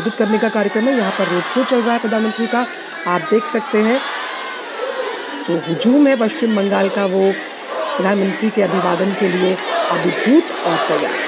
संबोधित करने का कार्यक्रम है। यहाँ पर रोड शो चल रहा है प्रधानमंत्री का। आप देख सकते हैं जो हुजूम है पश्चिम बंगाल का, वो प्रधानमंत्री के अभिवादन के लिए अभिभूत और तैयार।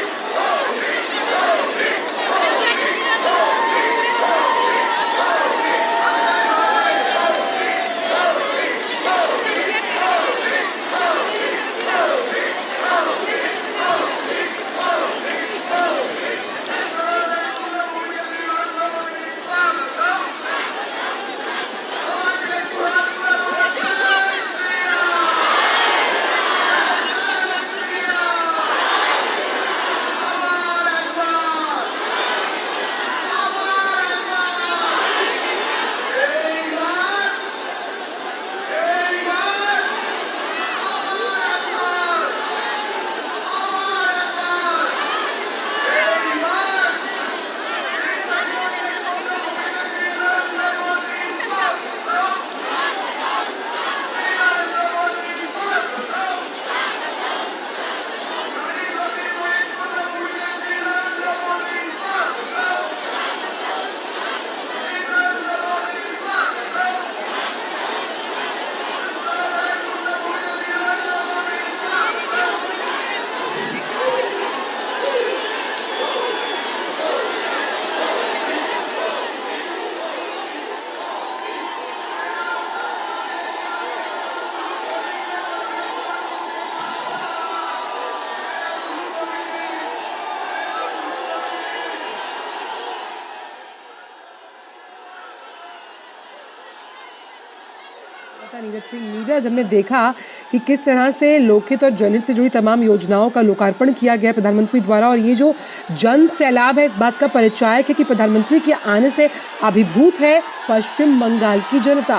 नीरज सिंह, नीरज, हमने देखा कि किस तरह से लोकहित और जनहित से जुड़ी तमाम योजनाओं का लोकार्पण किया गया प्रधानमंत्री द्वारा, और ये जो जन सैलाब है इस बात का परिचायक है कि प्रधानमंत्री के आने से अभिभूत है पश्चिम बंगाल की जनता।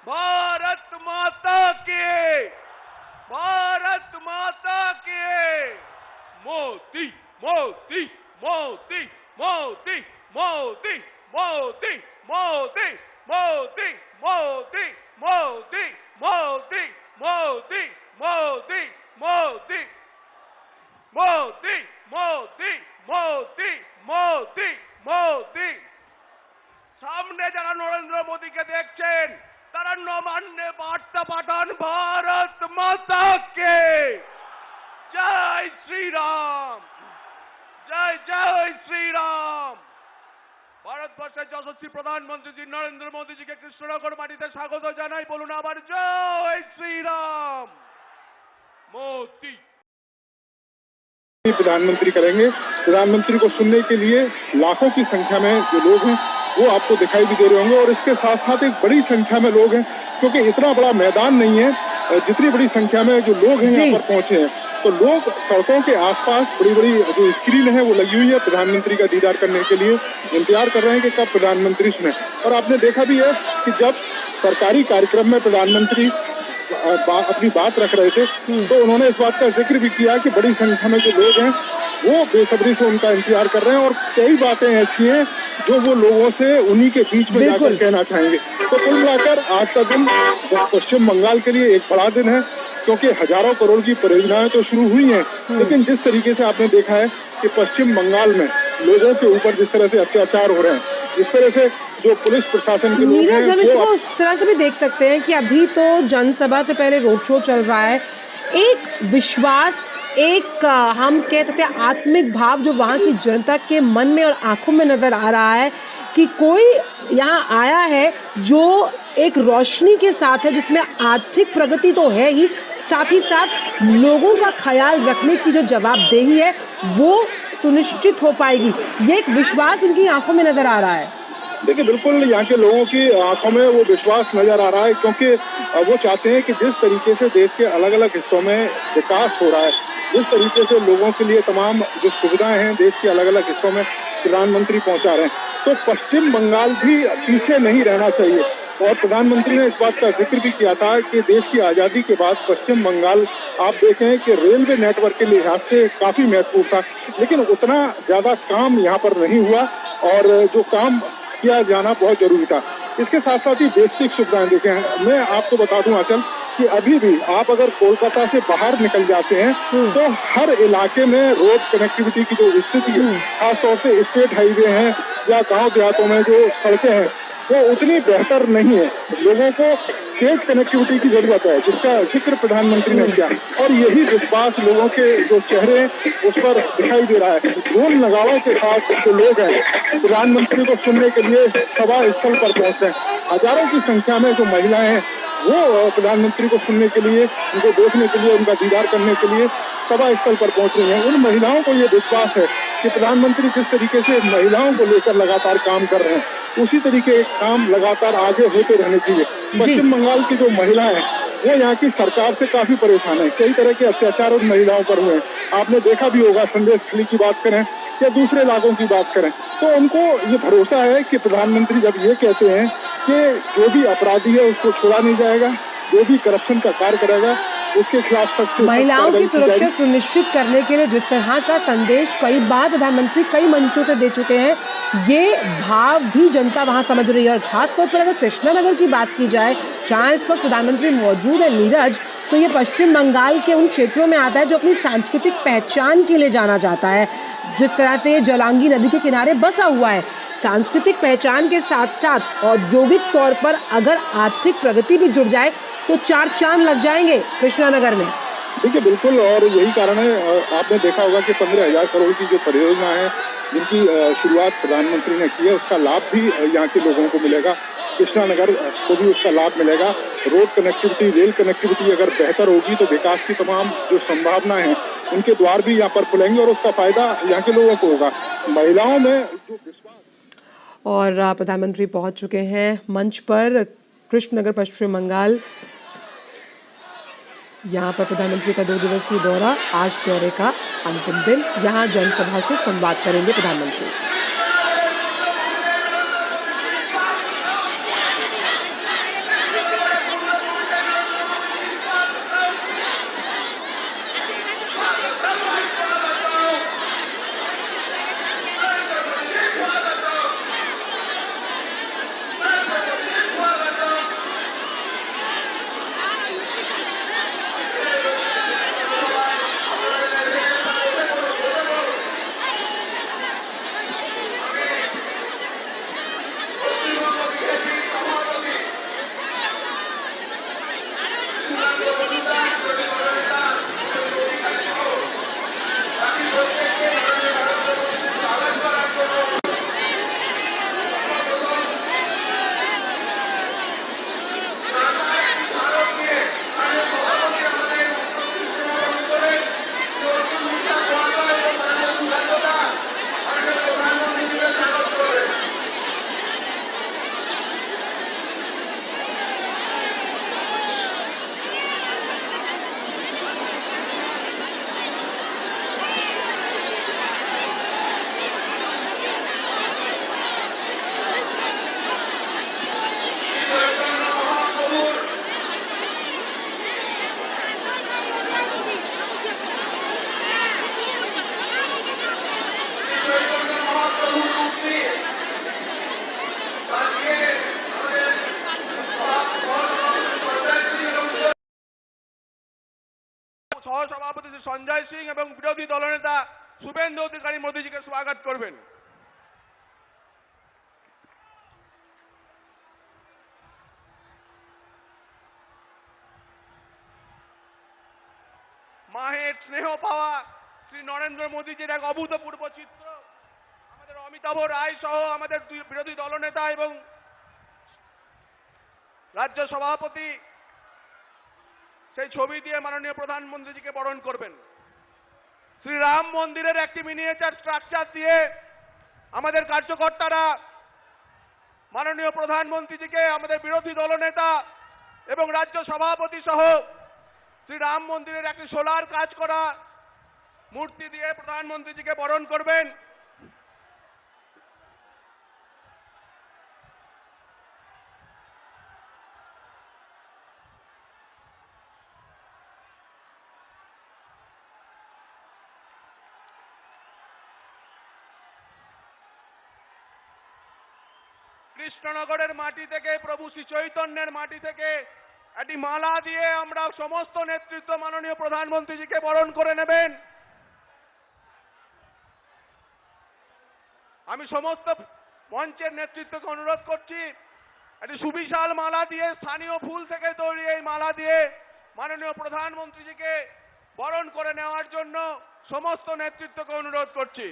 भारत माता के, भारत माता के, मोदी मोदी मोदी मोदी मोदी मोदी मोदी मोदी मोदी मोदी मोदी मोदी मोदी मोदी मोदी मोदी मोदी मोदी मोदी सामने যারা নরেন্দ্র মোদীকে দেখছেন তারা নবান্নে বার্তা পাঠান ভারত মাতাকে জয় শ্রীরাম, জয় জয় শ্রীরাম। ভারতবর্ষের যশস্বী প্রধানমন্ত্রী নরেন্দ্র মোদীজিকে কৃষ্ণনগর মাটিতে স্বাগত জানাই। বলুন আবার জয় শ্রীরাম। मोदी प्रधानमंत्री करेंगे। प्रधानमंत्री को सुनने के लिए लाखों की संख्या में जो लोग हैं वो आपको दिखाई भी दे रहे होंगे, और इसके साथ साथ एक बड़ी संख्या में लोग हैं, क्योंकि इतना बड़ा मैदान नहीं है, जितनी बड़ी संख्या में जो लोग हैं यहाँ पर पहुंचे हैं। तो लोग सड़कों के आसपास बड़ी बड़ी जो स्क्रीन है वो लगी हुई है, प्रधानमंत्री का दीदार करने के लिए इंतजार कर रहे हैं कि कब प्रधानमंत्री सुने। और आपने देखा भी है कि जब सरकारी कार्यक्रम में प्रधानमंत्री अपनी बात रख रहे थे तो उन्होंने इस बात का जिक्र भी किया कि बड़ी संख्या में जो लोग हैं वो बेसब्री से उनका इंतजार कर रहे हैं, और कई बातें ऐसी हैं जो वो लोगों से उन्हीं के बीच में जाकर कहना चाहेंगे। तो कुल मिलाकर आज का दिन पश्चिम बंगाल के लिए एक बड़ा दिन है, क्योंकि हजारों करोड़ की परियोजनाएं तो शुरू हुई हैं, लेकिन जिस तरीके से आपने देखा है कि पश्चिम बंगाल में लोगों के ऊपर जिस तरह से अत्याचार हो रहे हैं, जिस तरह से जो पुलिस प्रशासन के लोग हैं, हम इसको उस तरह से भी देख सकते हैं कि अभी तो जनसभा से पहले रोड शो चल रहा है। एक विश्वास, एक हम कह सकते हैं आत्मिक भाव जो वहाँ की जनता के मन में और आंखों में नजर आ रहा है कि कोई यहाँ आया है जो एक रोशनी के साथ है, जिसमें आर्थिक प्रगति तो है ही, साथ ही साथ लोगों का ख्याल रखने की जो जवाबदेही है वो सुनिश्चित हो पाएगी। ये एक विश्वास उनकी आंखों में नजर आ रहा है। देखिए, बिल्कुल यहाँ के लोगों की आंखों में वो विश्वास नजर आ रहा है, क्योंकि वो चाहते हैं कि जिस तरीके से देश के अलग अलग हिस्सों में विकास हो रहा है, जिस तरीके से लोगों के लिए तमाम जो सुविधाएं हैं देश के अलग अलग हिस्सों में प्रधानमंत्री पहुंचा रहे हैं, तो पश्चिम बंगाल भी पीछे नहीं रहना चाहिए। और प्रधानमंत्री ने इस बात का जिक्र भी किया था कि देश की आज़ादी के बाद पश्चिम बंगाल आप देखें कि रेलवे नेटवर्क के लिहाज से काफ़ी महत्वपूर्ण था, लेकिन उतना ज़्यादा काम यहाँ पर नहीं हुआ, और जो काम किया जाना बहुत जरूरी था। इसके साथ साथ ही बेसिक सुविधाएं देखें। मैं आपको बता दूं आंचल कि अभी भी आप अगर कोलकाता से बाहर निकल जाते हैं तो हर इलाके में रोड कनेक्टिविटी की जो स्थिति है, खासतौर से स्टेट हाईवे हैं या गांव देहातों में जो सड़कें हैं वो उतनी बेहतर नहीं है। लोगों को तेज कनेक्टिविटी की जरूरत है, जिसका जिक्र प्रधानमंत्री ने किया और यही विश्वास लोगों के जो चेहरे उस पर दिखाई दे रहा है। ढोल नगाड़ों के साथ जो लोग हैं प्रधानमंत्री को सुनने के लिए सभा स्थल पर पहुंचे। हजारों की संख्या में जो महिलाएं हैं वो प्रधानमंत्री को सुनने के लिए, उनको देखने के लिए, उनका दीदार करने के लिए सभा स्थल पर पहुंच रही हैं। उन महिलाओं को ये विश्वास है कि प्रधानमंत्री जिस तरीके से महिलाओं को लेकर लगातार काम कर रहे हैं उसी तरीके काम लगातार आगे होते रहने चाहिए। पश्चिम बंगाल की जो महिलाएं वो यहाँ की सरकार से काफी परेशान है। कई तरह के अत्याचार उन महिलाओं पर हुए हैं, आपने देखा भी होगा। संदेश खली की बात करें या दूसरे इलाकों की बात करें तो उनको ये भरोसा है कि प्रधानमंत्री जब ये कहते हैं कि जो भी अपराधी है उसको छोड़ा नहीं जाएगा, जो भी करप्शन का कार्य करेगा उसके खिलाफ सख्त महिलाओं की सुरक्षा सुनिश्चित करने के लिए जिस तरह का संदेश कई बार प्रधानमंत्री कई मंचों से दे चुके हैं, ये भाव भी जनता वहां समझ रही है। और खासतौर पर अगर कृष्णानगर की बात की जाए, जहां इस वक्त प्रधानमंत्री मौजूद है नीरज, तो ये पश्चिम बंगाल के उन क्षेत्रों में आता है जो अपनी सांस्कृतिक पहचान के लिए जाना जाता है। जिस तरह से ये जलांगी नदी के किनारे बसा हुआ है, सांस्कृतिक पहचान के साथ साथ औद्योगिक तौर पर अगर आर्थिक प्रगति भी जुड़ जाए तो चार चांद लग जाएंगे कृष्णानगर में। देखिए बिल्कुल, और यही कारण है आपने देखा होगा कि 15,000 करोड़ की जो परियोजना है जिनकी शुरुआत प्रधानमंत्री ने की है उसका लाभ भी यहाँ के लोगों को मिलेगा। कृष्णानगर को भी उसका लाभ मिलेगा। रोड कनेक्टिविटी, रेल कनेक्टिविटी अगर बेहतर होगी तो विकास की तमाम जो संभावना है उनके द्वार भी यहाँ पर खुलेंगे और उसका फायदा यहाँ के लोगों को होगा। महिलाओं में जो विश्वास। और प्रधानमंत्री पहुंच चुके हैं मंच पर, कृष्णनगर पश्चिम बंगाल। यहाँ पर प्रधानमंत्री का 2 दिवसीय दौरा, आज दौरे का अंतिम दिन। यहाँ जनसभा से संवाद करेंगे प्रधानमंत्री। সহসভাপতি শ্রী সঞ্জয় সিং এবং বিরোধী দলনেতা শুভেন্দু অধিকারী মোদীজিকে স্বাগত করবেন। মায়ের স্নেহ পাওয়া শ্রী নরেন্দ্র মোদীজির এক অভূতপূর্ব চিত্র আমাদের অমিতাভ রায় সহ আমাদের বিরোধী দলনেতা এবং রাজ্য সভাপতি সেই ছবি দিয়ে মাননীয় প্রধানমন্ত্রীজিকে বরণ করবেন। শ্রী রাম মন্দিরের একটি মিনিয়েচার স্ট্রাকচার দিয়ে আমাদের কার্যকর্তারা মাননীয় প্রধানমন্ত্রীজিকে, আমাদের বিরোধী দলনেতা এবং রাজ্য সভাপতি সহ শ্রী রাম মন্দিরের একটি সোলার কাজ করা মূর্তি দিয়ে প্রধানমন্ত্রীজিকে বরণ করবেন। কৃষ্ণনগরের মাটি থেকে, প্রভু শ্রী চৈতন্যের মাটি থেকে একটি মালা দিয়ে আমরা সমস্ত নেতৃত্ব মাননীয় প্রধানমন্ত্রীজিকে বরণ করে নেবেন। আমি সমস্ত মঞ্চের নেতৃত্বকে অনুরোধ করছি একটি সুবিশাল মালা দিয়ে, স্থানীয় ফুল থেকে তৈরি এই মালা দিয়ে মাননীয় প্রধানমন্ত্রীজিকে বরণ করে নেওয়ার জন্য সমস্ত নেতৃত্বকে অনুরোধ করছি।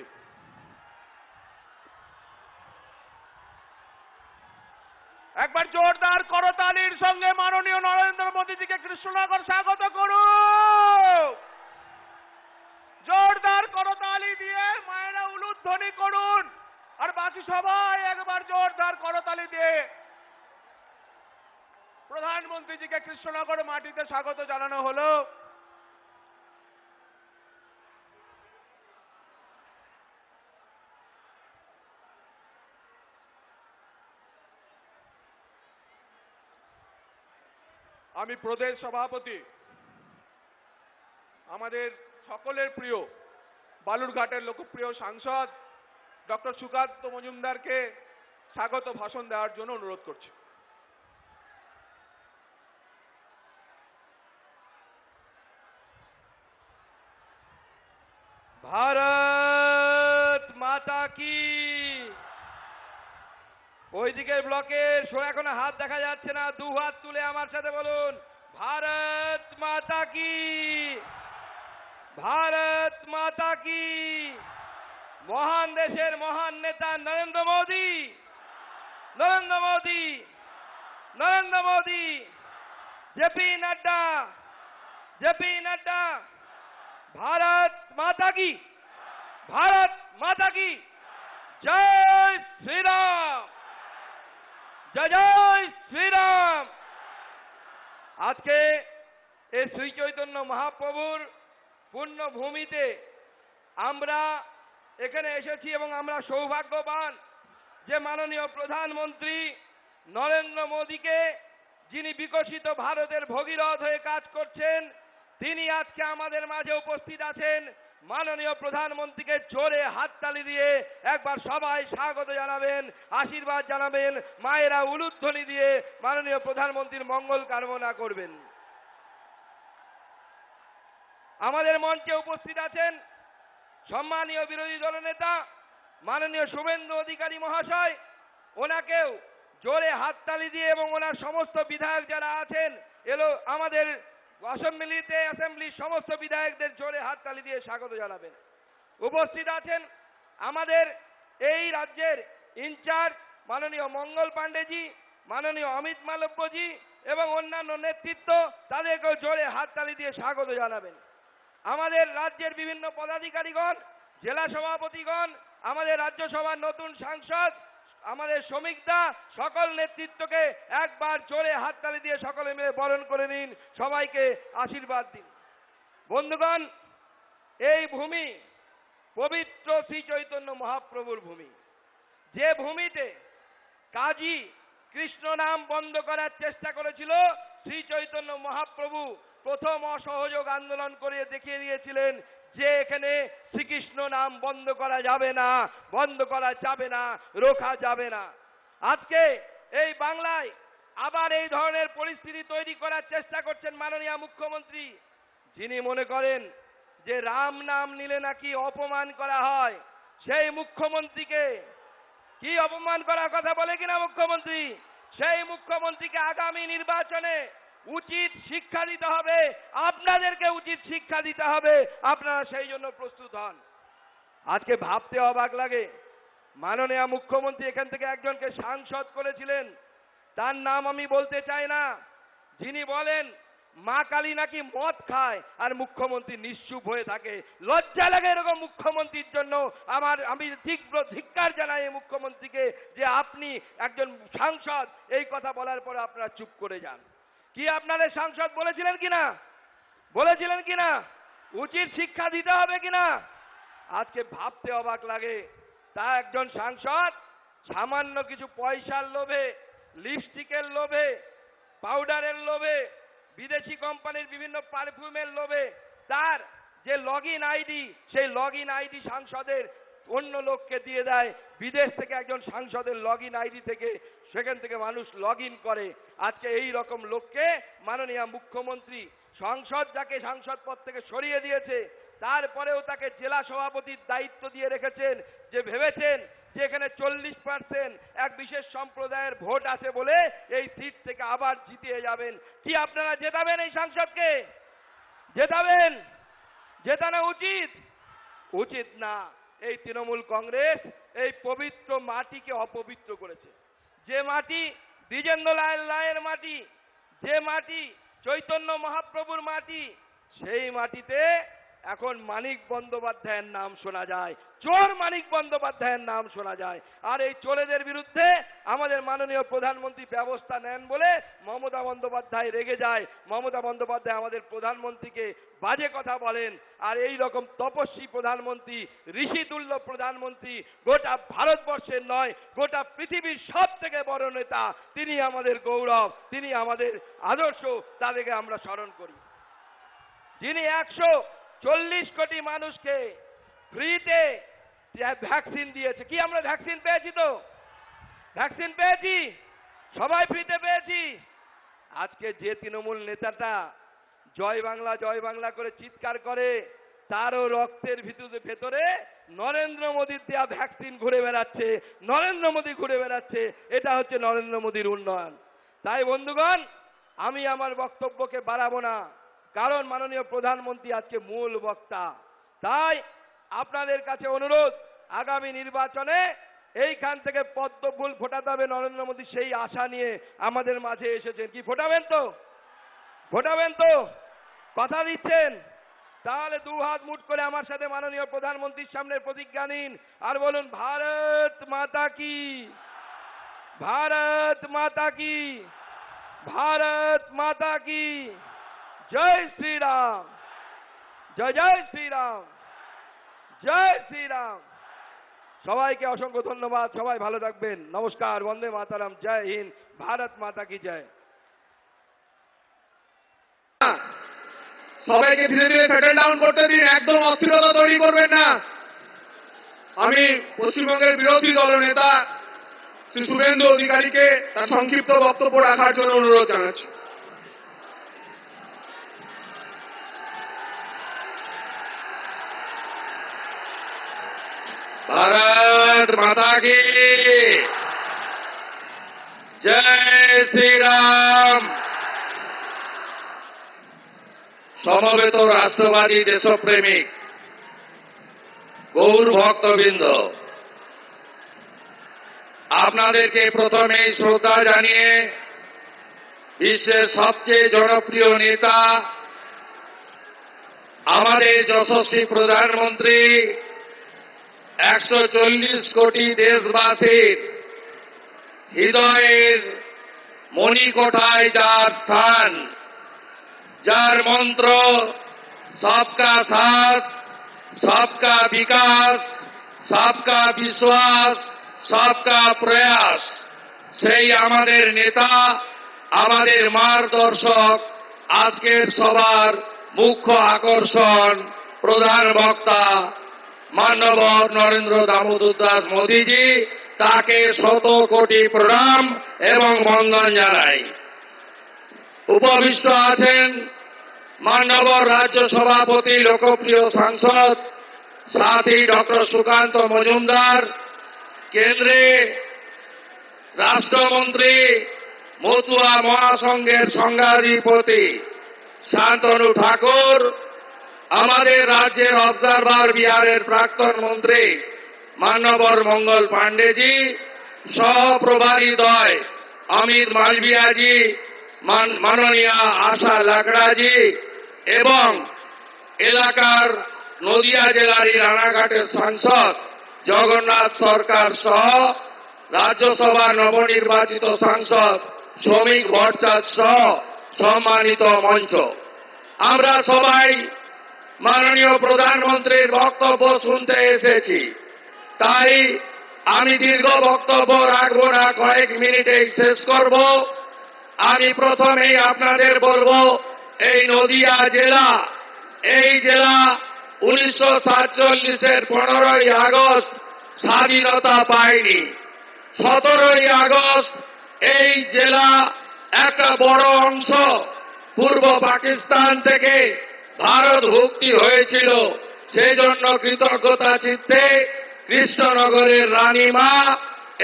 একবার জোরদার করতালির সঙ্গে মাননীয় নরেন্দ্র মোদীজিকে কৃষ্ণনগর স্বাগত করুন। জোরদার করতালি দিয়ে মায়েরা উলুধ্বনি করুন। আর বাকি সবাই একবার জোরদার করতালি দিয়ে প্রধানমন্ত্রীজিকে কৃষ্ণনগর মাটিতে স্বাগত জানানো হলো। আমি প্রদেশ সভাপতি আমাদের সকলের প্রিয় বালুরঘাটের লোকপ্রিয় সাংসদ ডক্টর সুকান্ত মজুমদারকে স্বাগত ভাষণ দেওয়ার জন্য অনুরোধ করছি। ভারত মাতা কি। ওইদিকে ব্লকের এখনো হাত দেখা যাচ্ছে না, দু হাত তুলে আমার সাথে বলুন, ভারত মাতা কি। ভারত মাতা কি। মহান দেশের মহান নেতা নরেন্দ্র মোদী, নরেন্দ্র মোদী, নরেন্দ্র মোদী, জেপি নাড্ডা, জেপি নাড্ডা। भारत माता की, भारत माता की जय श्री राम, जय जय श्री राम। आज के श्री चैतन्य महाप्रभुर पुण्य भूमिते আমরা এখানে এসেছি এবং আমরা সৌভাগ্যবান যে মাননীয় প্রধানমন্ত্রী নরেন্দ্র মোদীকে, যিনি বিকশিত ভারতের ভগীরথ হয়ে কাজ করছেন, তিনি আজকে আমাদের মাঝে উপস্থিত আছেন। মাননীয় প্রধানমন্ত্রীকে জোরে হাততালি দিয়ে একবার সবাই স্বাগত জানাবেন, আশীর্বাদ জানাবেন, মায়েরা উলুধ্বনি দিয়ে মাননীয় প্রধানমন্ত্রীর মঙ্গল কামনা করবেন। আমাদের মঞ্চে উপস্থিত আছেন সম্মানীয় বিরোধী দলনেতা মাননীয় শুভেন্দু অধিকারী মহাশয়। ওনাকেও জোরে হাততালি দিয়ে এবং ওনার সমস্ত বিধায়ক যারা আছেন আমাদের অ্যাসেম্বলির সমস্ত বিধায়কদের জোরে হাততালি দিয়ে স্বাগত জানাবেন। উপস্থিত আছেন আমাদের এই রাজ্যের ইনচার্জ মাননীয় মঙ্গল পাণ্ডেজি, মাননীয় অমিত মালব্যজি এবং অন্যান্য নেতৃত্ব, তাদেরকেও জোরে হাততালি দিয়ে স্বাগত জানাবেন। আমাদের রাজ্যের বিভিন্ন পদাধিকারীগণ, জেলা সভাপতিগণ, আমাদের রাজ্যসভার নতুন সাংসদ, আমাদের শ্রমিকদা, সকল নেতৃত্বকে একবার জোরে হাততালি দিয়ে সকলে মিলে বরণ করে নিন, সবাইকে আশীর্বাদ দিন। বন্ধুগণ, এই ভূমি পবিত্র শ্রী চৈতন্য মহাপ্রভুর ভূমি, যে ভূমিতে কাজী কৃষ্ণ নাম বন্ধ করার চেষ্টা করেছিল শ্রী চৈতন্য মহাপ্রভু প্রথম অসহযোগ আন্দোলন করে দেখিয়ে দিয়েছিলেন যে এখানে শ্রীকৃষ্ণ নাম বন্ধ করা যাবে না, বন্ধ করা যাবে না, রোখা যাবে না। আজকে এই বাংলায় আবার এই ধরনের পরিস্থিতি তৈরি করার চেষ্টা করছেন মাননীয় মুখ্যমন্ত্রী, যিনি মনে করেন যে রাম নাম নিলে নাকি অপমান করা হয়। সেই মুখ্যমন্ত্রীকে কি অপমান করার কথা বলে কিনা মুখ্যমন্ত্রী, সেই মুখ্যমন্ত্রীকে আগামী নির্বাচনে উচিত শিক্ষা দিতে হবে, আপনাদেরকে উচিত শিক্ষা দিতে হবে, আপনারা সেই জন্য প্রস্তুত হন। আজকে ভাবতে অবাক লাগে, মাননীয় মুখ্যমন্ত্রী এখান থেকে একজনকে সাংসদ করেছিলেন, তার নাম আমি বলতে চাই না, যিনি বলেন মা কালী নাকি মদ খায় আর মুখ্যমন্ত্রী নিশ্চুপ হয়ে থাকে। লজ্জা লাগে এরকম মুখ্যমন্ত্রীর জন্য। আমি ধিক্কার জানাই এই মুখ্যমন্ত্রীকে যে আপনি একজন সাংসদ, এই কথা বলার পরে আপনারা চুপ করে যান। কি আপনাদের সাংসদ বলেছিলেন কিনা, বলেছিলেন কিনা উচিত শিক্ষা দিতে হবে কিনা? আজকে ভাবতে অবাক লাগে, তা একজন সাংসদ সামান্য কিছু পয়সার লোভে, লিপস্টিকের লোভে, পাউডারের লোভে, বিদেশি কোম্পানির বিভিন্ন পারফিউমের লোভে তার যে লগ ইন আইডি, সেই লগ ইন আইডি সাংসদের অন্য লোককে দিয়ে দেয়। বিদেশ থেকে একজন সাংসদের লগইন আইডি থেকে সেখান থেকে মানুষ লগইন করে। আজকে এই রকম লোককে মাননীয় মুখ্যমন্ত্রী সংসদ যাকে সাংসদ পদ থেকে সরিয়ে দিয়েছে, তারপরেও তাকে জেলা সভাপতির দায়িত্ব দিয়ে রেখেছেন, যে ভেবেছেন যে এখানে 40% এক বিশেষ সম্প্রদায়ের ভোট আছে বলে এই সিট থেকে আবার জিতিয়ে যাবেন। কি আপনারা জেতাবেন এই সাংসদকে? জেতাবেন? জেতানো উচিত? উচিত না। এই তৃণমূল কংগ্রেস এই পবিত্র মাটিকে অপবিত্র করেছে। যে মাটি দ্বিজেন্দ্র লায়ের মাটি, যে মাটি চৈতন্য মহাপ্রভুর মাটি, সেই মাটিতে এখন মানিক বন্দ্যোপাধ্যায়ের নাম শোনা যায়, চোর মানিক বন্দ্যোপাধ্যায়ের নাম শোনা যায়। আর এই চোরেদের বিরুদ্ধে আমাদের মাননীয় প্রধানমন্ত্রী ব্যবস্থা নেন বলে মমতা বন্দ্যোপাধ্যায় রেগে যায়। মমতা বন্দ্যোপাধ্যায় আমাদের প্রধানমন্ত্রীকে বাজে কথা বলেন। আর এই রকম তপস্বী প্রধানমন্ত্রী, ঋষিতুল্য প্রধানমন্ত্রী গোটা ভারতবর্ষের নয়, গোটা পৃথিবীর সব থেকে বড় নেতা, তিনি আমাদের গৌরব, তিনি আমাদের আদর্শ, তাদেরকে আমরা স্মরণ করি। যিনি 140 কোটি মানুষকে ফ্রিতে ভ্যাকসিন দিয়েছে। কি আমরা ভ্যাকসিন পেয়েছি? তো ভ্যাকসিন পেয়েছি, সবাই ফ্রিতে পেয়েছি। আজকে যে তৃণমূল নেতাটা জয় বাংলা করে চিৎকার করে, তারও রক্তের ভেতরে নরেন্দ্র মোদীর দেয়া ভ্যাকসিন ঘুরে বেড়াচ্ছে, নরেন্দ্র মোদী ঘুরে বেড়াচ্ছে। এটা হচ্ছে নরেন্দ্র মোদীর উন্নয়ন। তাই বন্ধুগণ, আমি আমার বক্তব্যকে বাড়াবো না, কারণ মাননীয় প্রধানমন্ত্রী আজকে মূল বক্তা। তাই আপনাদের কাছে অনুরোধ, আগামী নির্বাচনে এইখান থেকে পদ্ম ফুল ফোটাতে হবে নরেন্দ্র মোদী, সেই আশা নিয়ে আমাদের মাঝে এসেছেন। কি ফোটাবেন তো? ফোটাবেন তো? কথা দিচ্ছেন? তাহলে দু হাত মুঠ করে আমার সাথে মাননীয় প্রধানমন্ত্রীর সামনে প্রতিজ্ঞা নিন আর বলুন, ভারত মাতা কি, ভারত মাতা কি, ভারত মাতা কি, জয় শ্রীরাম, জয় জয় শ্রীরাম, জয় শ্রীরাম। সবাইকে অসংখ্য ধন্যবাদ। সবাই ভালো থাকবেন। নমস্কার। বন্দে মাতারাম। জয় হিন্দ। ভারত মাতা কি জয়। সবাইকে ধীরে ধীরে সেটেল ডাউন করতে দিন, একদম অস্থিরতা তৈরি করবেন না। আমি পশ্চিমবঙ্গের বিরোধী দলনেতা শ্রী শুভেন্দু অধিকারীকে তার সংক্ষিপ্ত বক্তব্য রাখার জন্য অনুরোধ জানাচ্ছি। भारत माता की जय श्री राम। সমবেত রাষ্ট্রবাদী দেশপ্রেমিক গৌর ভক্তবৃন্দ, আপনাদেরকে প্রথমেই শ্রদ্ধা জানিয়ে বিশ্বের সবচেয়ে জনপ্রিয় নেতা আমাদের যশস্বী প্রধানমন্ত্রী 140 কোটি দেশবাসীর হৃদয়ের মণিকোঠায় যার স্থান, যার মন্ত্র সবকা সাথ, সবকা বিকাশ, সবকা বিশ্বাস, সবকা প্রয়াস, সেই আমাদের নেতা, আমাদের মার্গদর্শক, আজকের সবার মুখ্য আকর্ষণ, প্রধান বক্তা মাননীয় নরেন্দ্র দামোদর দাস মোদীজি, তাকে 100 কোটি প্রণাম এবং বন্দন জানাই। উপবিষ্ট আছেন মাননীয় রাজ্য সভাপতি, লোকপ্রিয় সাংসদ সাথী ডক্টর সুকান্ত মজুমদার, কেন্দ্রে রাষ্ট্রমন্ত্রী, মতুয়া মহাসংঘের সংঘাধিপতি শান্তনু ঠাকুর, আমাদের রাজ্যের অবজারভার বিহারের প্রাক্তন মন্ত্রী মাননীয় মঙ্গল পাণ্ডেজি, সহপ্রভারী দ্বয় অমিত মালভিয়াজি, মাননীয় আশা লাকড়াজি এবং এলাকার নদিয়া জেলার রানাঘাটের সাংসদ জগন্নাথ সরকার সহ রাজ্যসভা নবনির্বাচিত সাংসদ শ্রমিক ভট্টাচার্য সহ সম্মানিত মঞ্চ, আমরা সবাই মাননীয় প্রধানমন্ত্রীর বক্তব্য শুনতে এসেছি। তাই আমি দীর্ঘ বক্তব্য রাখবো না, কয়েক মিনিটেই শেষ করব। আমি প্রথমেই আপনাদের বলবো, এই নদিয়া জেলা, এই জেলা 1947-এর 15ই আগস্ট স্বাধীনতা পায়নি। 17ই আগস্ট এই জেলা একটা বড় অংশ পূর্ব পাকিস্তান থেকে ভারত ভুক্তি হয়েছিল। সেজন্য কৃতজ্ঞতা চিত্তে কৃষ্ণনগরের রানীমা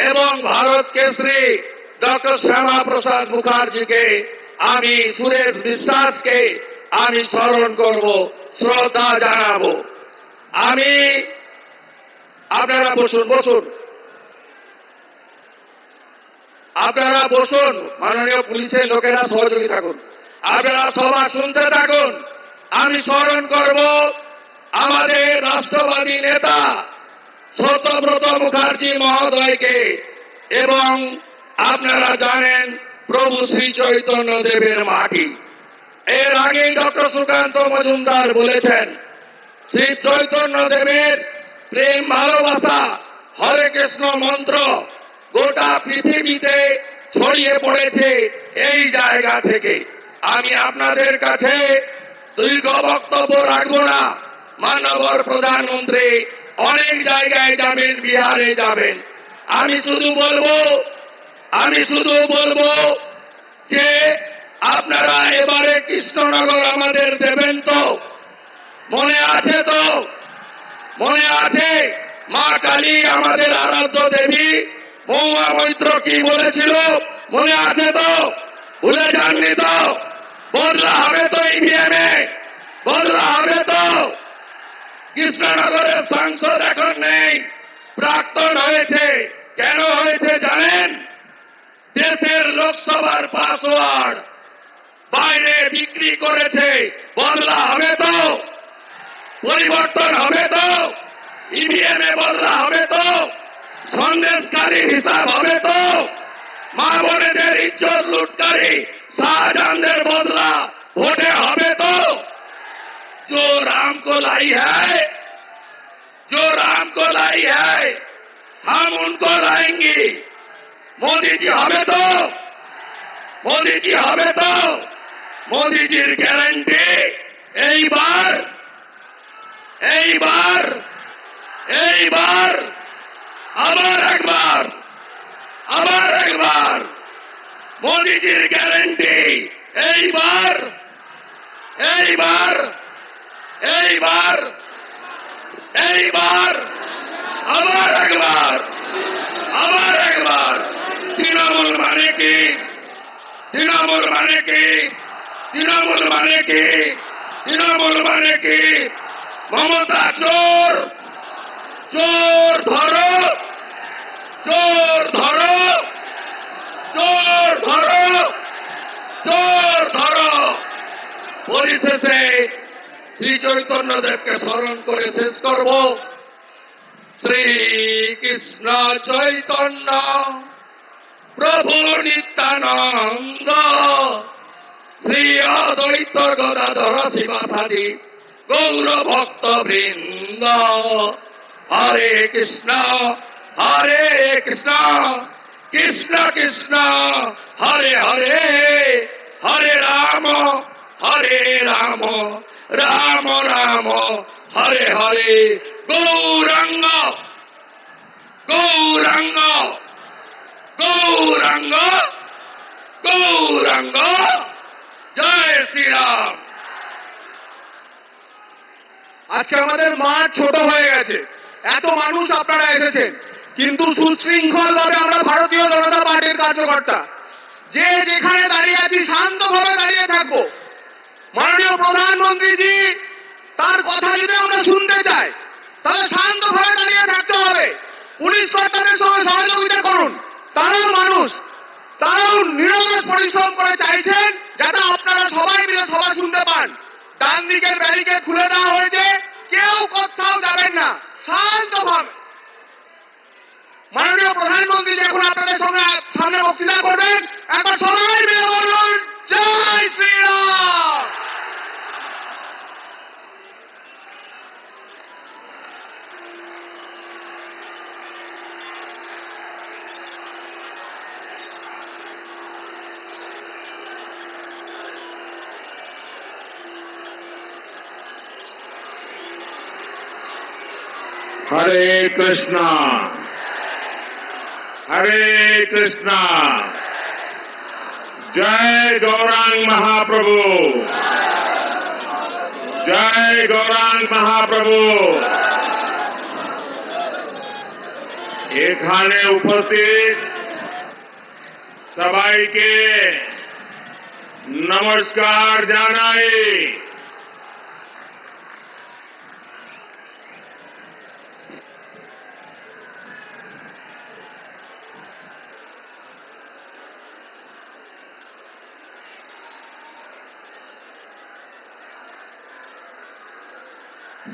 এবং ভারত কেশরী ডক্টর শ্যামা প্রসাদ মুখার্জিকে, আমি সুরেশ বিশ্বাসকে আমি স্মরণ করব, শ্রদ্ধা জানাবো। আমি আপনারা বসুন, আপনারা বসুন, মাননীয় পুলিশের লোকেরা সহযোগী থাকুন, আপনারা সভা শুনতে থাকুন। আমি স্মরণ করব আমাদের রাষ্ট্রবাদী নেতা সত্যব্রত মুখার্জি মহোদয়কে, এবং আপনারা জানেন প্রভু শ্রী চৈতন্য দেবের মাটি। এর আগেই ডক্টর সুকান্ত মজুমদার বলেছেন, শ্রী চৈতন্য দেবের প্রেম ভালোবাসা হরে কৃষ্ণ মন্ত্র গোটা পৃথিবীতে ছড়িয়ে পড়েছে এই জায়গা থেকে। আমি আপনাদের কাছে দীর্ঘ বক্তব্য রাখবো না। মাননীয় প্রধানমন্ত্রী অনেক জায়গায় যাবেন, বিহারে যাবেন। আমি শুধু বলবো যে আপনারা এবারে কৃষ্ণনগর আমাদের দেবেন তো? মনে আছে তো? মনে আছে মা কালী আমাদের আরাধ্য দেবী মহুয়া মৈত্র কি বলেছিল? মনে আছে তো? ভুলে যাননি তো? বদলা হবে তো ইভিএমে? বদলা হবে তো? কৃষ্ণনগরের সাংসদ এখন নেই, প্রাক্তন হয়েছে। কেন হয়েছে জানেন? দেশের লোকসভার পাসওয়ার্ড বাইরে বিক্রি করেছে। বদলা হবে তো? পরিবর্তন হবে তো? ইভিএমে বদলা হবে তো? সন্দেশকারীর হিসাব হবে তো? মা বোনেদের ইজ্জত লুটকারী শাহজাহানদের বদলা ভোটে হবে তো? जो राम को लाई है हम उनको लाएंगे। मोदी जी হবে তো? मोदी जी হবে তো? মোদিজির গ্যারান্টি এইবার আবার একবার মোদিজির গ্যারান্টি এইবার আবার একবার তৃণমূল মানে কি? মমতা চোর ধরো, পরিশেষে শ্রী চৈতন্য দেবকে স্মরণ করে শেষ করব। শ্রী কৃষ্ণ চৈতন্য প্রভু নিত্যানন্দ শ্রী অদ্বৈত গদাধর শিবাসাদি গৌর ভক্ত বৃন্দ। হরে কৃষ্ণ কৃষ্ণ কৃষ্ণ হরে হরে, হরে রাম রাম রাম হরে হরে। গৌরাঙ্গ জয় শ্রীরাম। আজকে আমাদের মাঠ ছোট হয়ে গেছে, এত মানুষ আপনারা এসেছেন, কিন্তু সুশৃঙ্খল ভাবে আমরা ভারতীয় জনতা পার্টির কার্যকর্তা যে যেখানে দাঁড়িয়ে আছি শান্তভাবে দাঁড়িয়ে থাকবো। মাননীয় প্রধানমন্ত্রীজি তার কথা যদি আমরা শুনতে চাই তাহলে শান্তভাবে দাঁড়িয়ে থাকতে হবে। পুলিশ কর্তাদের সঙ্গে সহযোগিতা করুন, তারাও মানুষ, তারাও নিরলস পরিশ্রম করে চাইছেন যাতে আপনারা সবাই মিলে সভা শুনতে পান। ডান দিকের ব্যারিকেড খুলে দেওয়া হয়েছে, কেউ কোথাও যাবেন না, শান্তভাবে। মাননীয় প্রধানমন্ত্রী যখন আপনাদের সঙ্গে সামনে বক্তৃতা করবেন, একবার সবাই মিলে বলুন জয় শ্রীরাম। हरे कृष्णा हरे कृष्णा। जय गौरांग महाप्रभु, जय गौरांग महाप्रभु। एखाने उपस्थित सबाईके नमस्कार जानाई।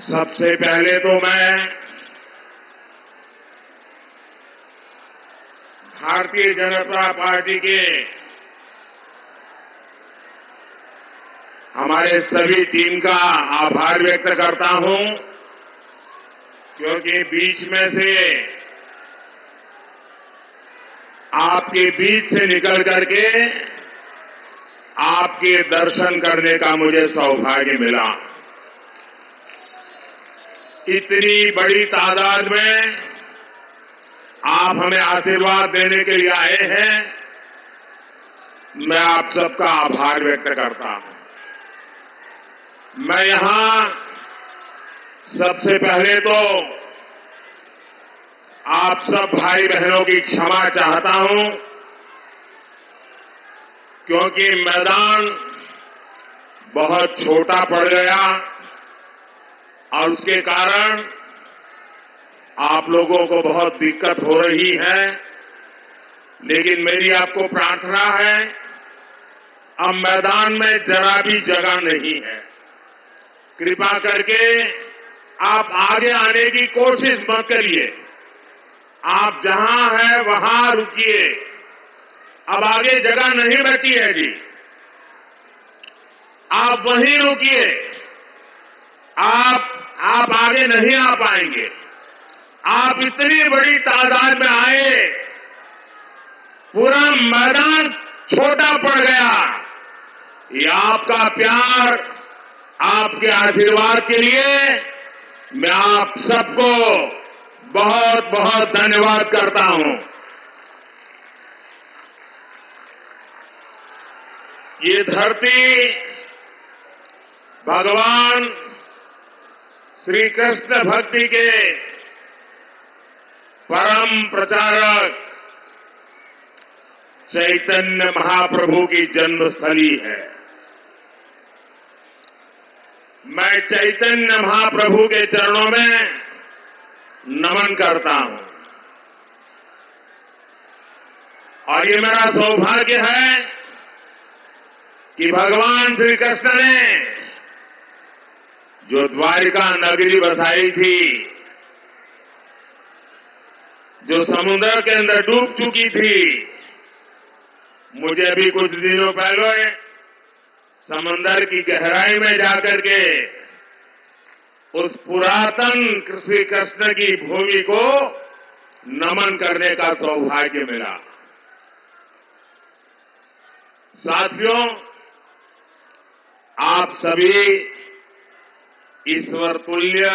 सबसे पहले तो मैं भारतीय जनता पार्टी के हमारे सभी टीम का आभार व्यक्त करता हूं, क्योंकि बीच में से आपके बीच से निकल करके आपके दर्शन करने का मुझे सौभाग्य मिला। इतनी बड़ी तादाद में आप हमें आशीर्वाद देने के लिए आए हैं, मैं आप सबका आभार व्यक्त करता हूं। मैं यहां सबसे पहले तो आप सब भाई बहनों की क्षमा चाहता हूं, क्योंकि मैदान बहुत छोटा पड़ गया और उसके कारण आप लोगों को बहुत दिक्कत हो रही है। लेकिन मेरी आपको प्रार्थना है, अब मैदान में जरा भी जगह नहीं है। कृपा करके आप आगे आने की कोशिश मत करिए। आप जहां हैं वहां रुकिए। अब आगे जगह नहीं बची है जी, आप वहीं रुकिए। आप आगे नहीं आ पाएंगे। आप इतनी बड़ी तादाद में आए, पूरा मैदान छोटा पड़ गया। ये आपका प्यार, आपके आशीर्वाद के लिए मैं आप सबको बहुत बहुत धन्यवाद करता हूं। ये धरती भगवान श्री कृष्ण भक्ति के परम प्रचारक चैतन्य महाप्रभु की जन्मस्थली है। मैं चैतन्य महाप्रभु के चरणों में नमन करता हूं और ये मेरा सौभाग्य है कि भगवान श्री कृष्ण ने जो द्वारिका नगरी बसाई थी, जो समुद्र के अंदर डूब चुकी थी, मुझे अभी कुछ दिनों पहले समंदर की गहराई में जाकर के उस पुरातन श्री कृष्ण की भूमि को नमन करने का सौभाग्य मिला। साथियों, आप सभी ईश्वर तुल्य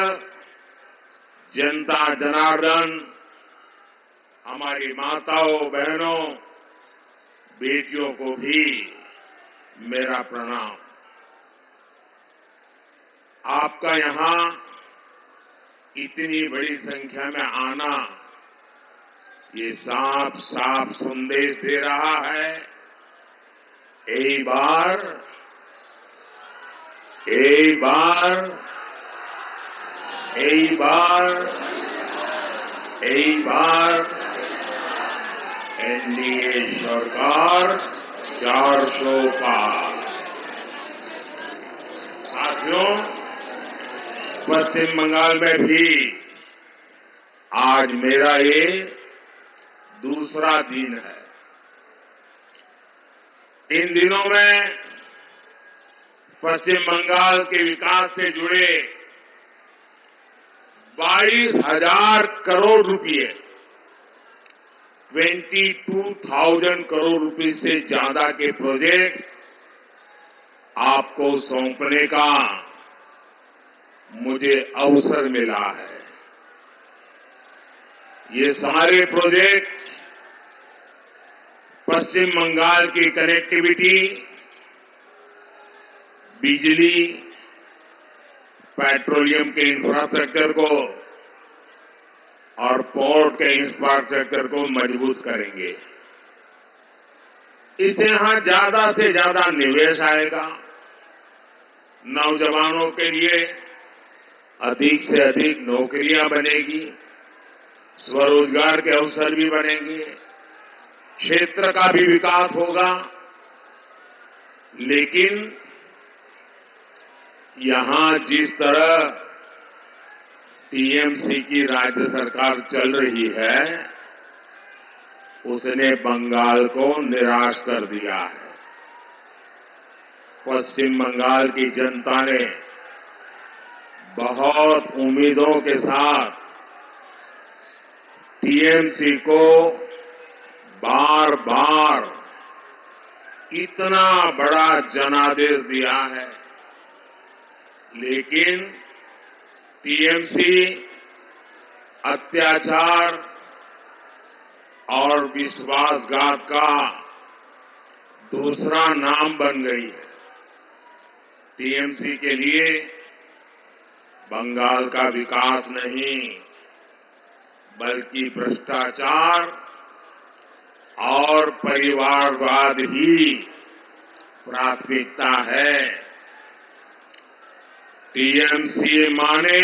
जनता जनार्दन, हमारी माताओं बहनों बेटियों को भी मेरा प्रणाम। आपका यहां इतनी बड़ी संख्या में आना ये साफ साफ संदेश दे रहा है, एक बार एनडीए सरकार 400 पार। साथियों, पश्चिम बंगाल में भी आज मेरा ये दूसरा दिन है। इन दिनों में पश्चिम बंगाल के विकास से जुड़े 22,000 करोड़ रुपए, 22,000 करोड़ रुपए से ज्यादा के प्रोजेक्ट आपको सौंपने का मुझे अवसर मिला है। ये सारे प्रोजेक्ट पश्चिम बंगाल की कनेक्टिविटी, बिजली, पेट्रोलियम के इंफ्रास्ट्रक्चर को और पोर्ट के इंफ्रास्ट्रक्चर को मजबूत करेंगे। इससे यहां ज्यादा से ज्यादा निवेश आएगा, नौजवानों के लिए अधिक से अधिक नौकरियां बनेगी, स्वरोजगार के अवसर भी बनेंगे, क्षेत्र का भी विकास होगा। लेकिन यहां जिस तरह टीएमसी की राज्य सरकार चल रही है, उसने बंगाल को निराश कर दिया है। पश्चिम बंगाल की जनता ने बहुत उम्मीदों के साथ टीएमसी को बार बार इतना बड़ा जनादेश दिया है, लेकिन टीएमसी अत्याचार और विश्वासघात का दूसरा नाम बन गई है। टीएमसी के लिए बंगाल का विकास नहीं, बल्कि भ्रष्टाचार और परिवारवाद ही प्राथमिकता है। टीएमसी माने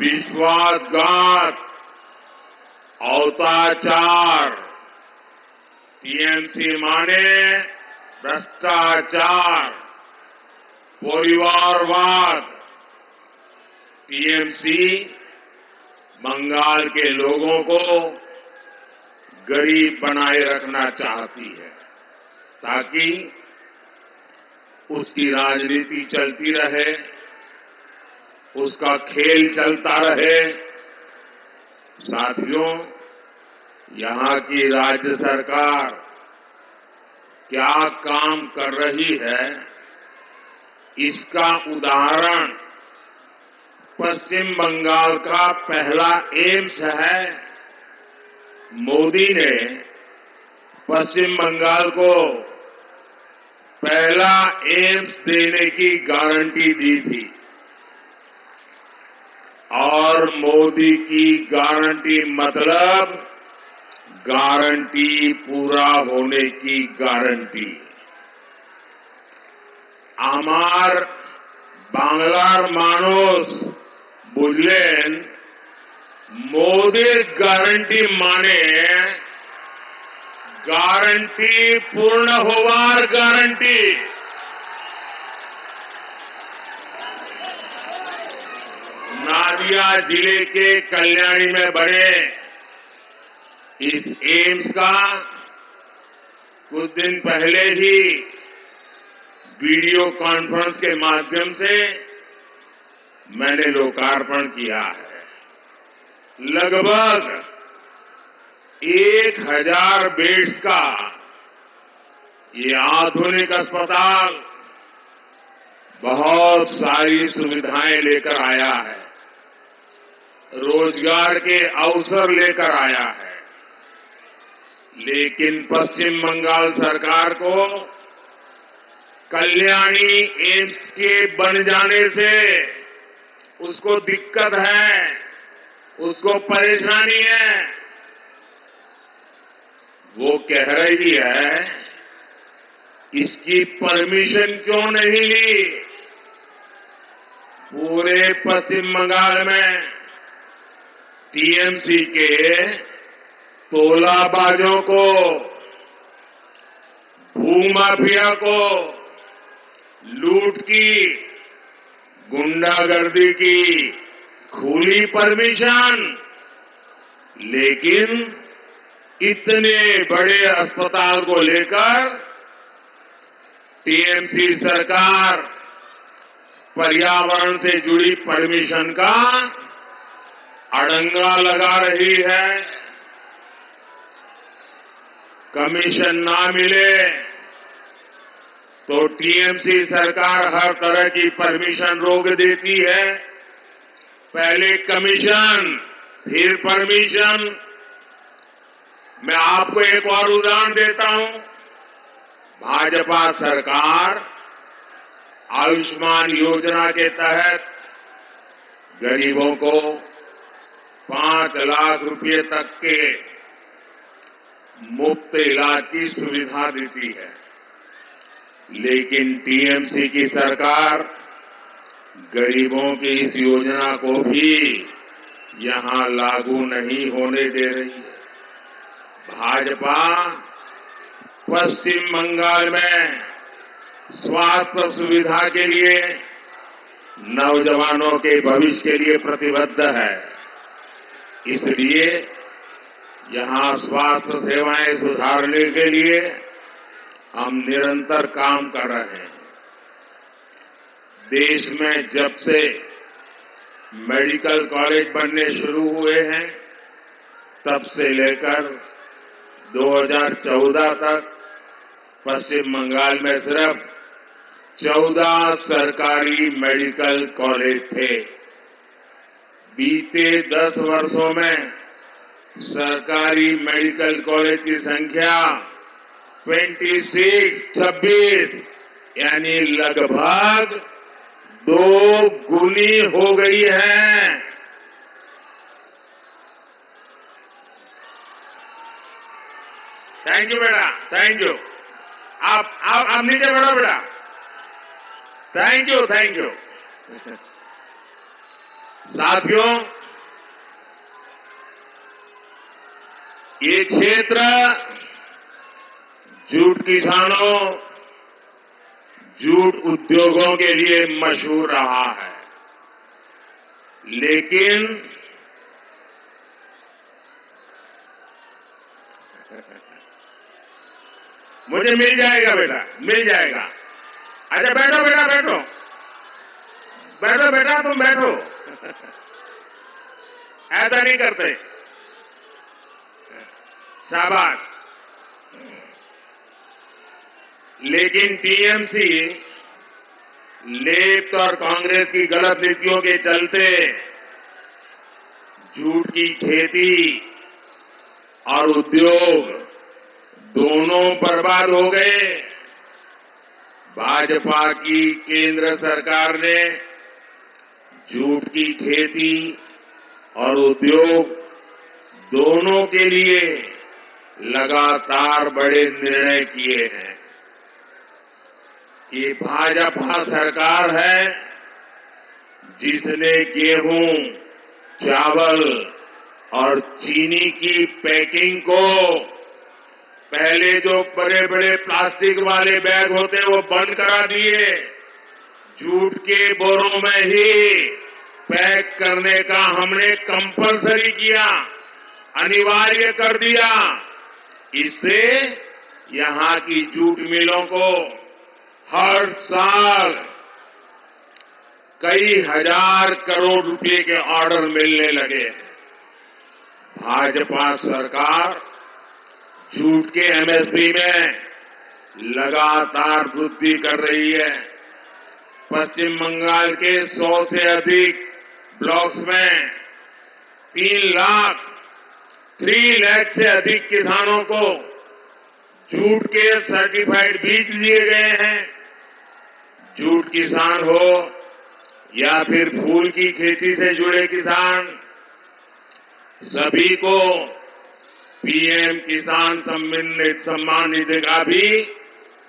विश्वासघात, अत्याचार, टीएमसी माने भ्रष्टाचार, परिवारवाद। टीएमसी बंगाल के लोगों को गरीब बनाए रखना चाहती है, ताकि उसकी राजनीति चलती रहे, उसका खेल चलता रहे। साथियों, यहां की राज्य सरकार क्या काम कर रही है, इसका उदाहरण पश्चिम बंगाल का पहला एम्स है। मोदी ने पश्चिम बंगाल को पहला एम्स देने की गारंटी दी थी, और मोदी की गारंटी मतलब गारंटी पूरा होने की गारंटी। আমার বাংলার মানুষ বুঝলেন, মোদির গ্যারান্টি মানে গ্যারান্টি পূর্ণ হওয়ার গ্যারান্টি। नादिया जिले के कल्याणी में बने इस एम्स का कुछ दिन पहले ही वीडियो कॉन्फ्रेंस के माध्यम से मैंने लोकार्पण किया है। लगभग 1000 बेड्स का ये आधुनिक अस्पताल बहुत सारी सुविधाएं लेकर आया है, रोजगार के अवसर लेकर आया है। लेकिन पश्चिम बंगाल सरकार को कल्याणी एम्स के बन जाने से उसको दिक्कत है, उसको परेशानी है। वो कह रही है, इसकी परमिशन क्यों नहीं ली? पूरे पश्चिम बंगाल में टीएमसी के तोलाबाजों को, भूमाफिया को, लूट की, गुंडागर्दी की खुली परमिशन। लेकिन इतने बड़े अस्पताल को लेकर टीएमसी सरकार पर्यावरण से जुड़ी परमिशन का अड़ंगा लगा रही है। कमीशन ना मिले तो टीएमसी सरकार हर तरह की परमिशन रोक देती है। पहले कमीशन, फिर परमिशन। मैं आपको एक और उदाहरण देता हूं। भाजपा सरकार आयुष्मान योजना के तहत गरीबों को 5 लाख रुपए तक के मुफ्त इलाज की सुविधा देती है। लेकिन टीएमसी की सरकार गरीबों की इस योजना को भी यहां लागू नहीं होने दे रही है। भाजपा पश्चिम बंगाल में स्वास्थ्य सुविधा के लिए, नौजवानों के भविष्य के लिए प्रतिबद्ध है। इसलिए यहां स्वास्थ्य सेवाएं सुधारने के लिए हम निरंतर काम कर रहे हैं। देश में जब से मेडिकल कॉलेज बनने शुरू हुए हैं, तब से लेकर 2014 तक पश्चिम बंगाल में सिर्फ 14 सरकारी मेडिकल कॉलेज थे। बीते 10 वर्षों में सरकारी मेडिकल कॉलेज की संख्या 26 यानी लगभग 2 गुनी हो गई है। थैंक यू बेटा, थैंक यू। आप नीचे बैठो बेटा। Thank you, thank you. साथियों, ये क्षेत्र जूट किसानों, जूट उद्योगों के लिए मशहूर रहा है। लेकिन मुझे मिल जाएगा बेटा, मिल जाएगा। अच्छा बैठो बेटा, बैठो बैठो बेटा, तुम बैठो। ऐसा नहीं करते। शाबाश। लेकिन टीएमसी लेफ्ट और कांग्रेस की गलत नीतियों के चलते जूट की खेती और उद्योग दोनों बर्बाद हो गए। भाजपा की केंद्र सरकार ने जूट की खेती और उद्योग दोनों के लिए लगातार बड़े निर्णय किए हैं। ये भाजपा सरकार है जिसने गेहूं, चावल और चीनी की पैकिंग को, पहले जो बड़े बड़े प्लास्टिक वाले बैग होते वो बंद करा दिए, जूट के बोरों में ही पैक करने का हमने कंपलसरी किया, अनिवार्य कर दिया। इससे यहां की जूट मिलों को हर साल कई हजार करोड़ रुपए के ऑर्डर मिलने लगे। भाजपा सरकार जूट के एमएसपी में लगातार वृद्धि कर रही है। पश्चिम बंगाल के 100 से अधिक ब्लॉक्स में 3 लाख से अधिक किसानों को जूट के सर्टिफाइड बीज दिए गए हैं। जूट किसान हो या फिर फूल की खेती से जुड़े किसान, सभी को पीएम किसान सम्मान निधि का भी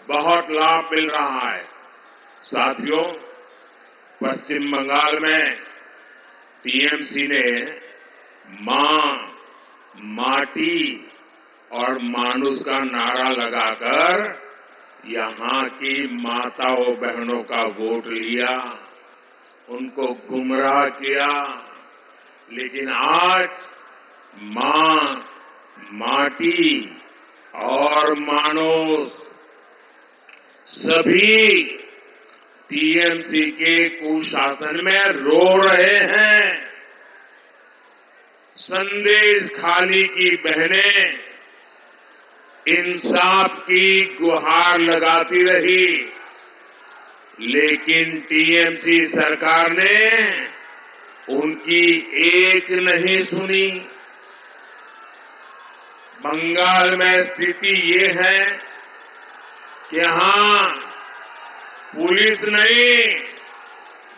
बहुत लाभ मिल रहा है। साथियों, पश्चिम बंगाल में टीएमसी ने मां, माटी और मानुष का नारा लगाकर यहां की माताओं बहनों का वोट लिया, उनको गुमराह किया। लेकिन आज मां, माटी और मानुष सभी टीएमसी के कुशासन में रो रहे हैं। संदेश खाली की बहनें इंसाफ की गुहार लगाती रही, लेकिन टीएमसी सरकार ने उनकी एक नहीं सुनी। बंगाल में स्थिति ये है कि यहां पुलिस नहीं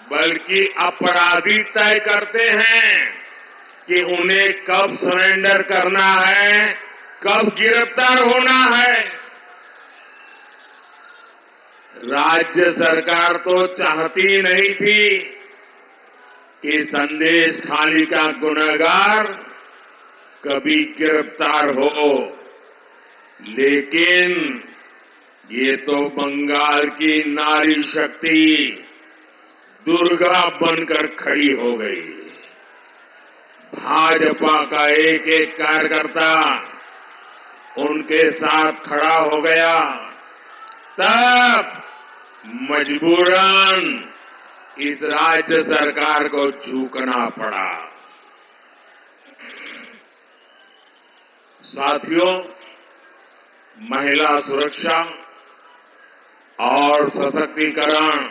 बल्कि अपराधी तय करते हैं कि उन्हें कब सरेंडर करना है, कब गिरफ्तार होना है। राज्य सरकार तो चाहती नहीं थी कि संदेश खाली का गुनहगार कभी गिरफ्तार हो, लेकिन ये तो बंगाल की नारी शक्ति दुर्गा बनकर खड़ी हो गई। भाजपा का एक एक कार्यकर्ता उनके साथ खड़ा हो गया, तब मजबूरन इस राज्य सरकार को झुकना पड़ा। साथियों, महिला सुरक्षा और सशक्तिकरण,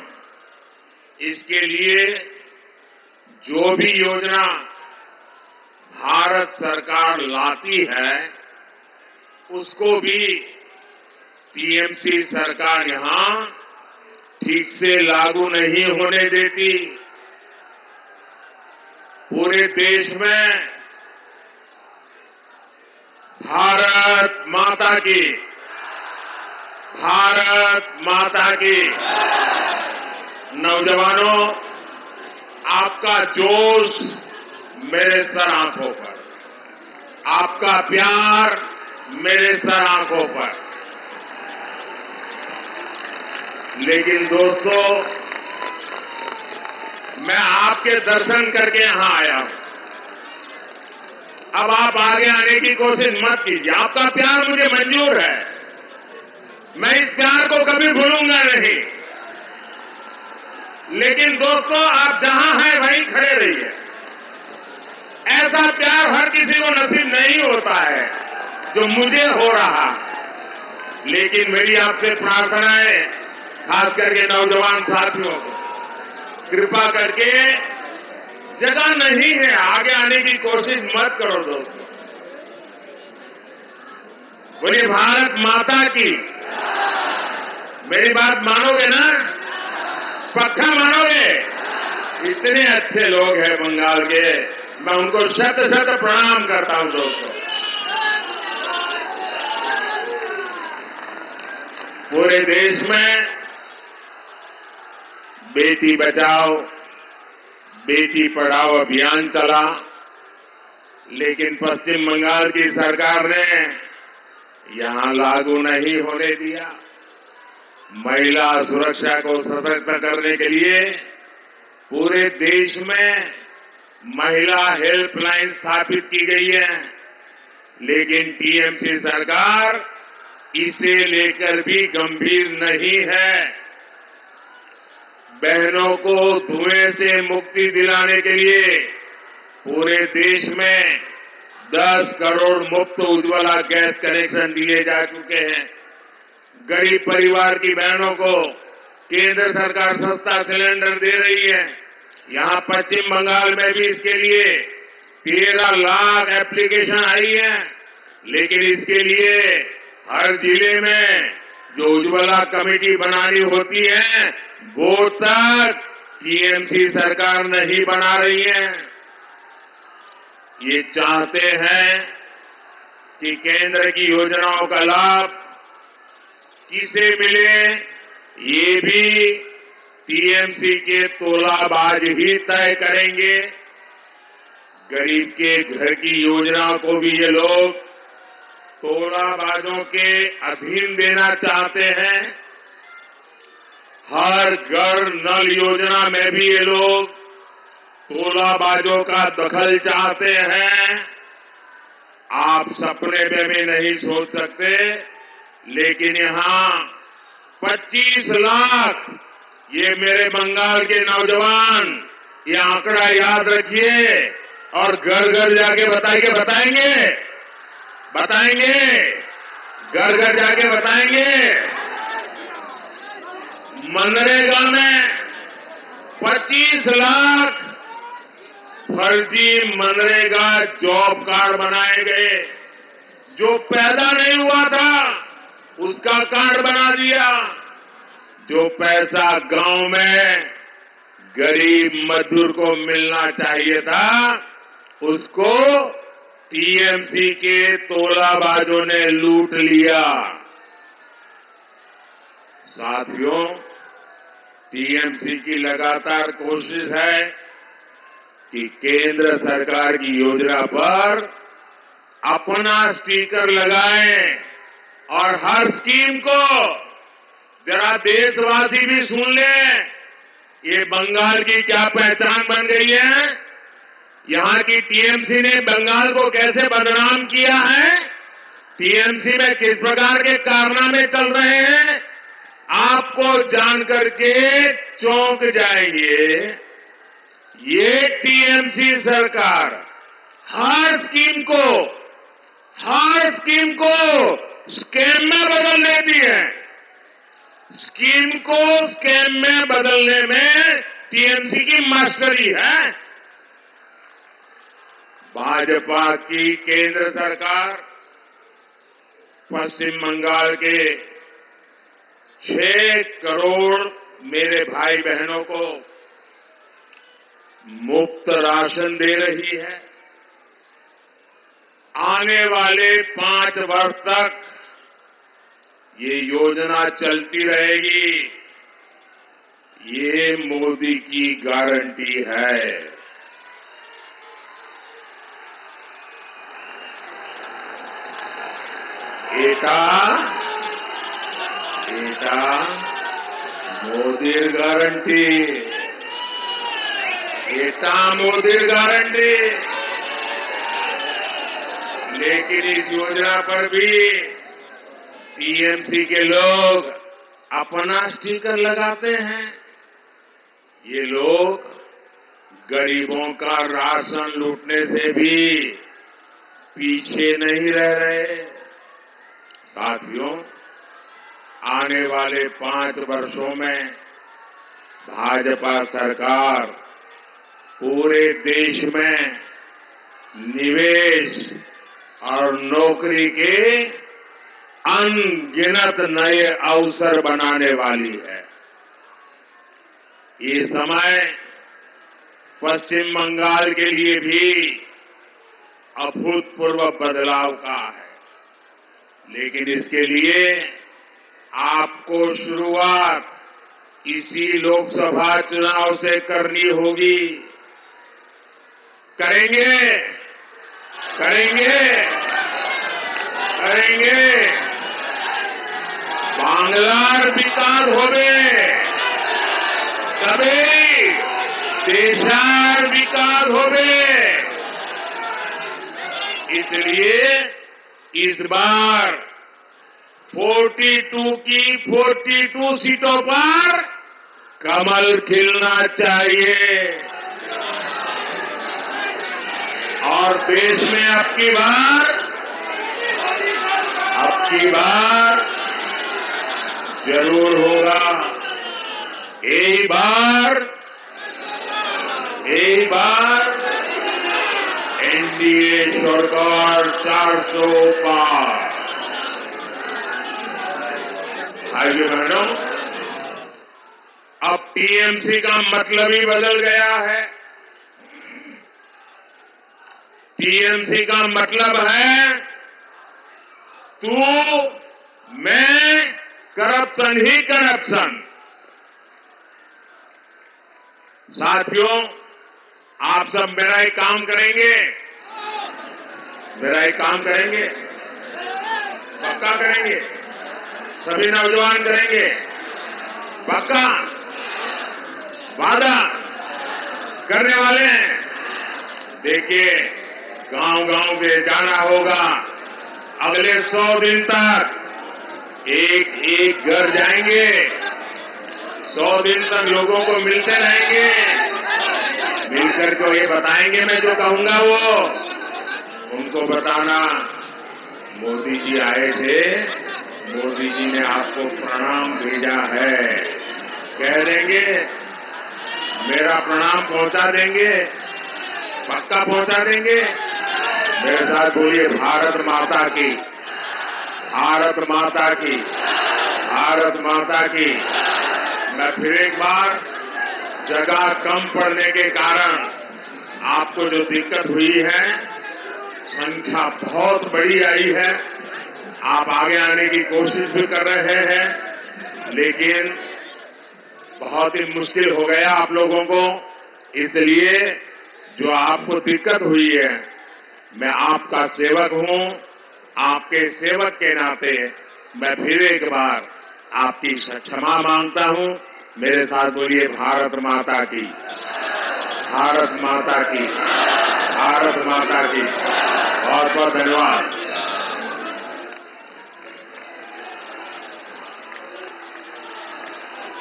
इसके लिए जो भी योजना भारत सरकार लाती है उसको भी टीएमसी सरकार यहां ठीक से लागू नहीं होने देती। पूरे देश में भारत माता की, भारत माता की। नौजवानों, आपका जोश मेरे सर आंखों पर, आपका प्यार मेरे सर आंखों पर। लेकिन दोस्तों, मैं आपके दर्शन करके यहां आया हूं। अब आप आगे आने की कोशिश मत कीजिए। आपका प्यार मुझे मंजूर है, मैं इस प्यार को कभी भूलूंगा नहीं। लेकिन दोस्तों, आप जहां हैं वहीं खड़े रहिए। ऐसा प्यार हर किसी को नसीब नहीं होता है जो मुझे हो रहा। लेकिन मेरी आपसे प्रार्थना है, खास करके नौजवान साथियों को, कृपा करके जगह नहीं है, आगे आने की कोशिश मत करो दोस्तों। बोलिए भारत माता की। मेरी बात मानोगे ना? पक्का मानोगे? इतने अच्छे लोग हैं बंगाल के, मैं उनको शत शत प्रणाम करता हूं दोस्तों। पूरे देश में बेटी बचाओ बेटी पढ़ाओ अभियान चला, लेकिन पश्चिम बंगाल की सरकार ने यहां लागू नहीं होने दिया। महिला सुरक्षा को सशक्त करने के लिए पूरे देश में महिला हेल्पलाइन स्थापित की गई है, लेकिन टीएमसी सरकार इसे लेकर भी गंभीर नहीं है। बहनों को धुएं से मुक्ति दिलाने के लिए पूरे देश में 10 करोड़ मुफ्त उज्ज्वला गैस कनेक्शन दिए जा चुके हैं। गरीब परिवार की बहनों को केंद्र सरकार सस्ता सिलेंडर दे रही है। यहां पश्चिम बंगाल में भी इसके लिए 13 लाख एप्लीकेशन आई है, लेकिन इसके लिए हर जिले में जो उज्ज्वला कमेटी बनानी होती है वो तक टीएमसी सरकार नहीं बना रही है। ये चाहते हैं कि केंद्र की योजनाओं का लाभ किसे मिले, ये भी टीएमसी के तोलाबाज ही तय करेंगे। गरीब के घर की योजना को भी ये लोग तोलाबाजों के अधीन देना चाहते हैं। हर घर नल योजना में भी ये लोग तोलाबाजों का दखल चाहते हैं। आप सपने में भी नहीं सोच सकते, लेकिन यहां 25 लाख, ये मेरे बंगाल के नौजवान, ये आंकड़ा याद रखिए और घर घर जाके बताएंगे, घर घर जाके बताएंगे। मनरेगा में 25 लाख फर्जी मनरेगा जॉब कार्ड बनाए गए। जो पैदा नहीं हुआ था उसका कार्ड बना दिया। जो पैसा गांव में गरीब मजदूर को मिलना चाहिए था उसको टीएमसी के तोलाबाजों ने लूट लिया। साथियों, टीएमसी की लगातार कोशिश है कि केंद्र सरकार की योजना पर अपना स्टिकर लगाएं और हर स्कीम को जरा देशवासी भी सुन लें। ये बंगाल की क्या पहचान बन गई है? यहां की टीएमसी ने बंगाल को कैसे बदनाम किया है? टीएमसी में किस प्रकार के कारनामे चल रहे हैं? आपको जानकर के चौंक जाएंगे। ये टीएमसी सरकार हर स्कीम को स्कैम में बदल देती है। स्कीम को स्कैम में बदलने में टीएमसी की मास्टरी है। भाजपा की केंद्र सरकार पश्चिम बंगाल के 6 करोड़ मेरे भाई बहनों को मुफ्त राशन दे रही है। आने वाले 5 वर्ष तक ये योजना चलती रहेगी। ये मोदी की गारंटी है। एटा मोदीर गारंटी। एटा मोदीर गारंटी। लेकिन इस योजना पर भी टीएमसी के लोग अपना स्टिकर लगाते हैं। ये लोग गरीबों का राशन लूटने से भी पीछे नहीं रह रहे। साथियों, आने वाले 5 वर्षों में भाजपा सरकार पूरे देश में निवेश और नौकरी के अनगिनत नए अवसर बनाने वाली है। ये समय पश्चिम बंगाल के लिए भी अभूतपूर्व बदलाव का है। लेकिन इसके लिए आपको शुरुआत इसी लोकसभा चुनाव से करनी होगी। करेंगे। बांग्लार विकास होवे तबे देशार विकास होवे। इसलिए इस बार 42 की 42 सीटों पर कमल खिलना चाहिए। और देश में अब की बार जरूर होगा। एक बार एनडीए सरकार 400 पार। भाइयों बहनों, अब टीएमसी का मतलब ही बदल गया है। टीएमसी का मतलब है तू मैं करप्शन ही करप्शन। साथियों, आप सब मेरा ही काम करेंगे। पक्का करेंगे। सभी नौजवान करेंगे। पक्का वादा करने वाले हैं। देखिए, गांव में जाना होगा। अगले 100 दिन तक एक घर जाएंगे। 100 दिन तक लोगों को मिलते रहेंगे। मिलकर को ये बताएंगे, मैं जो कहूंगा वो उनको बताना। मोदी जी आए थे, मोदी जी ने आपको प्रणाम भेजा है, कह देंगे, मेरा प्रणाम पहुंचा देंगे। पक्का पहुंचा देंगे। मेरे साथ बोलिए भारत माता की, भारत माता की, भारत माता की। मैं फिर एक बार, जगह कम पड़ने के कारण आपको जो दिक्कत हुई है, संख्या बहुत बड़ी आई है, आप आगे आने की कोशिश भी कर रहे हैं, लेकिन बहुत ही मुश्किल हो गया आप लोगों को। इसलिए जो आपको दिक्कत हुई है, मैं आपका सेवक हूं, आपके सेवक के नाते मैं फिर एक बार आपकी क्षमा मांगता हूं। मेरे साथ बोलिए भारत माता की, भारत माता की, भारत माता की। बहुत बहुत धन्यवाद।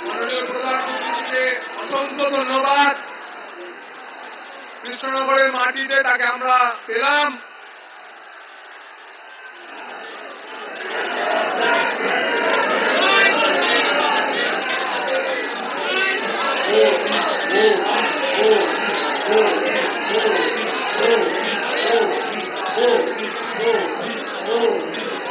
মাননীয় প্রধানমন্ত্রীকে অসংখ্য ধন্যবাদ। কৃষ্ণনগরের মাটিতে তাকে আমরা পেলাম। Oh